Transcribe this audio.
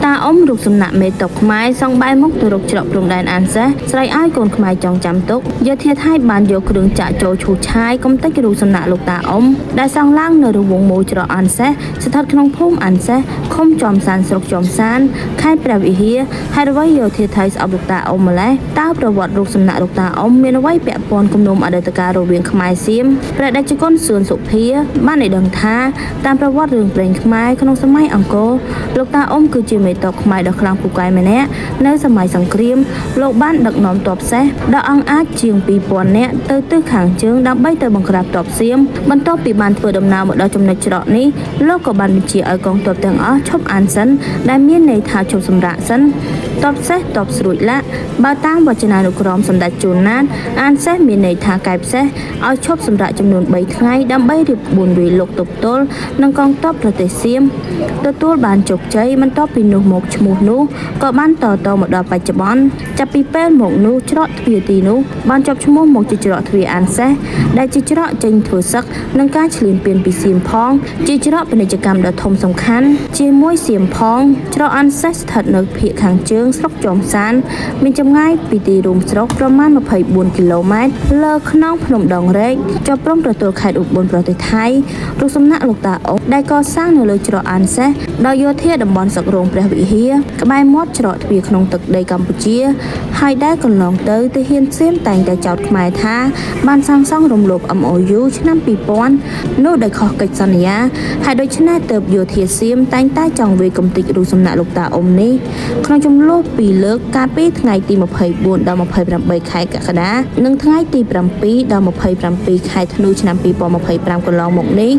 តាអ៊ំរូបសំណាក់មេតុកខ្មែរសង់បែរមុខទៅរកច្រកព្រំដែនអានសេះស្រ័យឲ្យកូនខ្មែរចងចាំទុកយោធាថៃបានយកគ្រឿងចាក់ចូលឈូសឆាយកុំតិចរូបសំណាក់លោកតាអ៊ំដែលសង់ឡើងនៅរង្វង់មូលច្រកអានសេះស្ថិតក្នុងភូមិអានសេះឃុំចំសានស្រុកចំសានខេត្តព្រះវិហារហើយអ្វីយោធាថៃស្អប់លោកតាអ៊ំម្លេះតើប្រវត្តិរូបសំណាក់លោកតាអ៊ំមានអ្វីពាក់ព័ន្ធគំនុំអតីតកាលរវាងខ្មែរសៀមព្រះតេជគុណសឿនសុភាបានឲ្យដឹងថាតាមប្រវត្តិរឿងព្រេងខ្មែរក្នុងសម័យអង្គរលោកតាអ៊ំគឺជាមេតុកខ្មែរដ៏ខ្លាំងពូកែម្នាក់នៅសម័យសង្គ្រាមលោកបានដឹកនាំទ័ពសេះដ៏អង្អាចជាង 2000 នាក់ទៅទិសខាងជើងដើម្បីទៅបង្ក្រាបទ័ពសៀមបន្ទាប់ពីបានធ្វើដំណើរមកដល់ចំណុចច្រកនេះលោកក៏បានបញ្ជាឲ្យកងទ័ពទាំងអស់ឈប់អានសិនដែលមានន័យថាឈប់សម្រាកសិនទ័ពសេះទ័ពស្រួចឡាក់បើតាមវចនានុក្រមសម្ដេចជួនណាតអានសេះមានន័យថាកែបសេះឲ្យឈប់សម្រាកចំនួន3ថ្ងៃដើម្បីរៀបក្បួនវាយលុកទប់ទល់នឹងកងទ័ពប្រទេសសៀមទទួលបានជោគជ័យបន្ទាប់ពីនោះមកឈ្មោះនោះក៏បានតមកដល់បច្ចុប្បន្នចាប់ពីពេលមកនោះច្រកទ្វារទីនោះបានចាប់ឈ្មោះមកជាច្រកទ្វារអានសេះដែលជាច្រកចេញធ្វើសឹកនឹងការឈ្លានពានពីសៀមផងជាច្រកពាណិជ្ជកម្មដ៏ធំសំខាន់ជាមួយសៀមផងច្រកអានសេះស្ថិតនៅភាគខាងជើងស្រុកចំសានមានចម្ងាយពីទីរួមស្រុកប្រមាណ24 គីឡូម៉ែត្រលើខ្នងភ្នំដងរែកជាប់ព្រំប្រទល់ខេត្តឧបលប្រទេសថៃរូបសំណាក់លោកតាអ៊ំដែលកសាងនៅលើច្រកអានសេះដោយយោធាតំបន់សឹករោងព្រះវិហារក្បែរមាត់ច្រកទ្វារក្នុងទឹកដីកម្ពុជាហើយដែលកន្លងទៅទាហានសៀមតែងតែចោទខ្មែរថាបានសាងសង់រំលោភ MOU ឆ្នាំ 2000 នោះដោយខុសកិច្ចសន្យាហើយដូច្នេះទើបយោធាសៀមតែងតែចង់វាយកំទេចរូបសំណាក់លោកតាអ៊ំនេះក្នុងចំនួន2លើកកាលពីថ្ងៃទី24ដល់28ខែកក្កដានិងថ្ងៃទី7ដល់27ខែធ្នូឆ្នាំ2025កន្លងមកនេះ